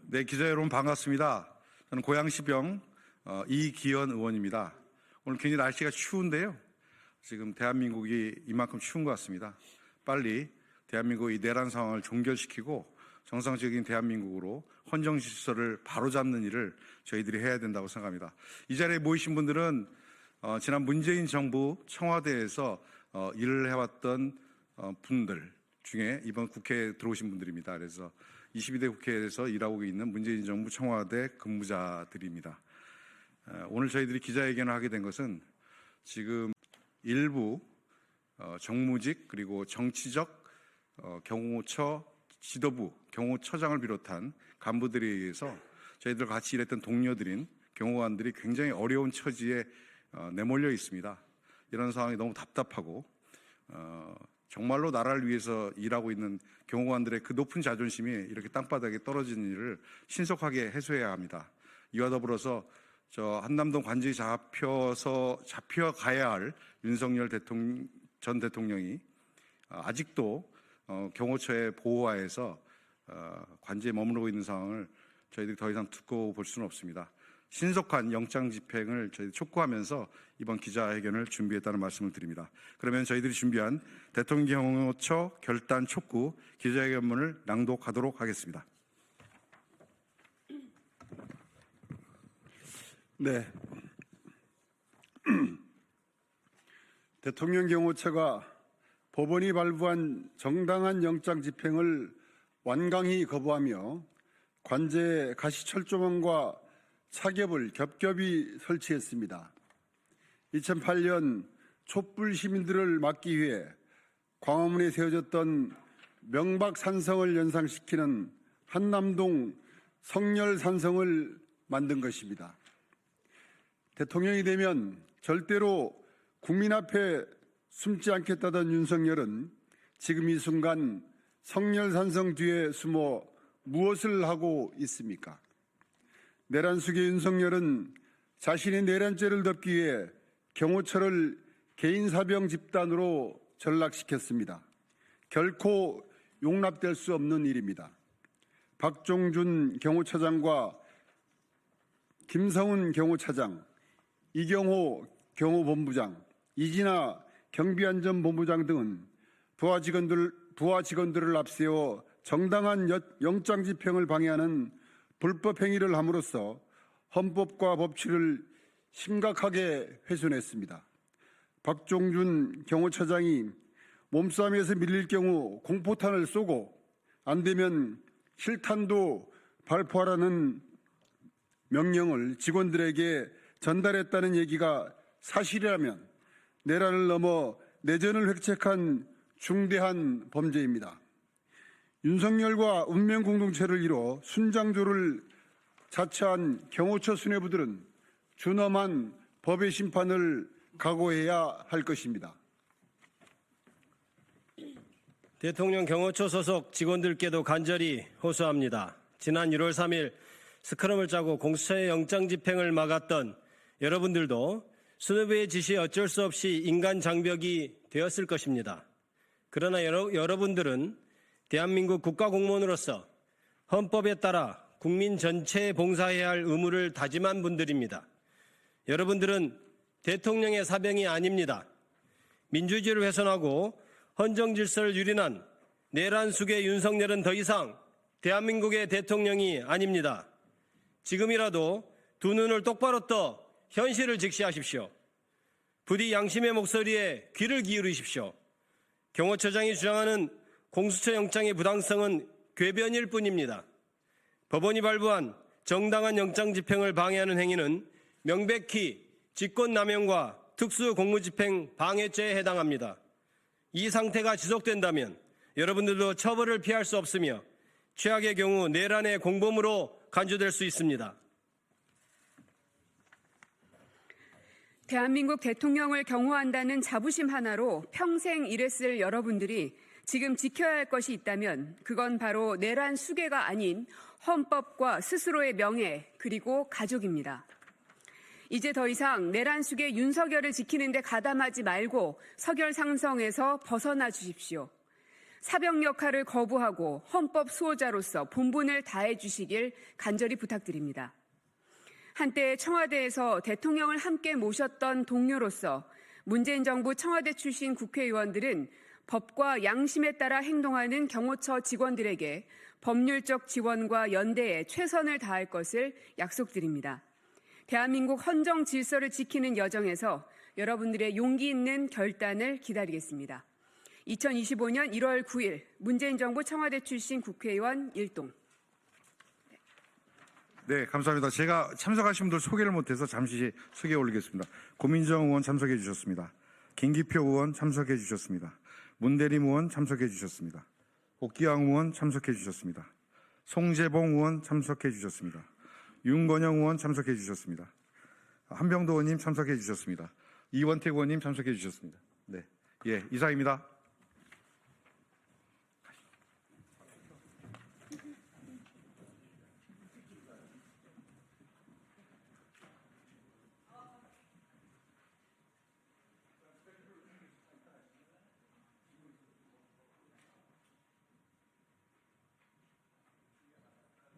네, 기자 여러분 반갑습니다. 저는 고양시병 이기현 의원입니다. 오늘 굉장히 날씨가 추운데요. 지금 대한민국이 이만큼 추운 것 같습니다. 빨리 대한민국의 내란 상황을 종결시키고 정상적인 대한민국으로 헌정 질서를 바로잡는 일을 저희들이 해야 된다고 생각합니다. 이 자리에 모이신 분들은 지난 문재인 정부 청와대에서 일을 해왔던 분들 중에 이번 국회에 들어오신 분들입니다. 그래서 22대 국회에서 일하고 있는 문재인 정부 청와대 근무자들입니다. 오늘 저희들이 기자회견을 하게 된 것은 지금 일부 정무직 그리고 정치적 경호처 지도부, 경호처장을 비롯한 간부들에 의해서 저희들 같이 일했던 동료들인 경호관들이 굉장히 어려운 처지에 내몰려 있습니다. 이런 상황이 너무 답답하고 정말로 나라를 위해서 일하고 있는 경호관들의 그 높은 자존심이 이렇게 땅바닥에 떨어지는 일을 신속하게 해소해야 합니다. 이와 더불어서 저 한남동 관저에 잡혀가야 할 윤석열 전 대통령이 아직도 경호처의 보호하에서 관저에 머무르고 있는 상황을 저희들이 더 이상 두고 볼 수는 없습니다. 신속한 영장 집행을 저희들이 촉구하면서 이번 기자회견을 준비했다는 말씀을 드립니다. 그러면 저희들이 준비한 대통령 경호처 결단 촉구 기자회견문을 낭독하도록 하겠습니다. 네. 대통령 경호처가 법원이 발부한 정당한 영장 집행을 완강히 거부하며 관제에 가시철조망과 차겹을 겹겹이 설치했습니다. 2008년 촛불 시민들을 막기 위해 광화문에 세워졌던 명박산성을 연상시키는 한남동 성렬산성을 만든 것입니다. 대통령이 되면 절대로 국민 앞에 숨지 않겠다던 윤석열은 지금 이 순간 성렬산성 뒤에 숨어 무엇을 하고 있습니까? 내란 수계 윤석열은 자신의 내란죄를 덮기 위해 경호처를 개인사병 집단으로 전락시켰습니다. 결코 용납될 수 없는 일입니다. 박종준 경호처장과 김성훈 경호차장, 이경호 경호본부장, 이진아 경비안전본부장 등은 부하 직원들을 앞세워 정당한 영장 집행을 방해하는 불법 행위를 함으로써 헌법과 법치를 심각하게 훼손했습니다. 박종준 경호처장이 몸싸움에서 밀릴 경우 공포탄을 쏘고 안 되면 실탄도 발포하라는 명령을 직원들에게 전달했다는 얘기가 사실이라면 내란을 넘어 내전을 획책한 중대한 범죄입니다. 윤석열과 운명 공동체를 이뤄 순장조를 자처한 경호처 수뇌부들은 준엄한 법의 심판을 각오해야 할 것입니다. 대통령 경호처 소속 직원들께도 간절히 호소합니다. 지난 1월 3일 스크럼을 짜고 공수처의 영장 집행을 막았던 여러분들도 수뇌부의 지시에 어쩔 수 없이 인간 장벽이 되었을 것입니다. 그러나 여러분들은 대한민국 국가공무원으로서 헌법에 따라 국민 전체에 봉사해야 할 의무를 다짐한 분들입니다. 여러분들은 대통령의 사병이 아닙니다. 민주주의를 훼손하고 헌정질서를 유린한 내란 수괴 윤석열은 더 이상 대한민국의 대통령이 아닙니다. 지금이라도 두 눈을 똑바로 떠 현실을 직시하십시오. 부디 양심의 목소리에 귀를 기울이십시오. 경호처장이 주장하는 공수처 영장의 부당성은 궤변일 뿐입니다. 법원이 발부한 정당한 영장 집행을 방해하는 행위는 명백히 직권남용과 특수공무집행 방해죄에 해당합니다. 이 상태가 지속된다면 여러분들도 처벌을 피할 수 없으며 최악의 경우 내란의 공범으로 간주될 수 있습니다. 대한민국 대통령을 경호한다는 자부심 하나로 평생 일했을 여러분들이 지금 지켜야 할 것이 있다면 그건 바로 내란 수괴가 아닌 헌법과 스스로의 명예 그리고 가족입니다. 이제 더 이상 내란 속의 윤석열을 지키는 데 가담하지 말고 서결 상성에서 벗어나 주십시오. 사병 역할을 거부하고 헌법 수호자로서 본분을 다해 주시길 간절히 부탁드립니다. 한때 청와대에서 대통령을 함께 모셨던 동료로서 문재인 정부 청와대 출신 국회의원들은 법과 양심에 따라 행동하는 경호처 직원들에게 법률적 지원과 연대에 최선을 다할 것을 약속드립니다. 대한민국 헌정 질서를 지키는 여정에서 여러분들의 용기 있는 결단을 기다리겠습니다. 2025년 1월 9일 문재인 정부 청와대 출신 국회의원 일동. 네, 감사합니다. 제가 참석하신 분들 소개를 못해서 잠시 소개해 올리겠습니다. 고민정 의원 참석해 주셨습니다. 김기표 의원 참석해 주셨습니다. 문대림 의원 참석해 주셨습니다. 옥기왕 의원 참석해 주셨습니다. 송재봉 의원 참석해 주셨습니다. 윤건영 의원 참석해 주셨습니다. 한병도 의원님 참석해 주셨습니다. 이원택 의원님 참석해 주셨습니다. 네, 이상입니다.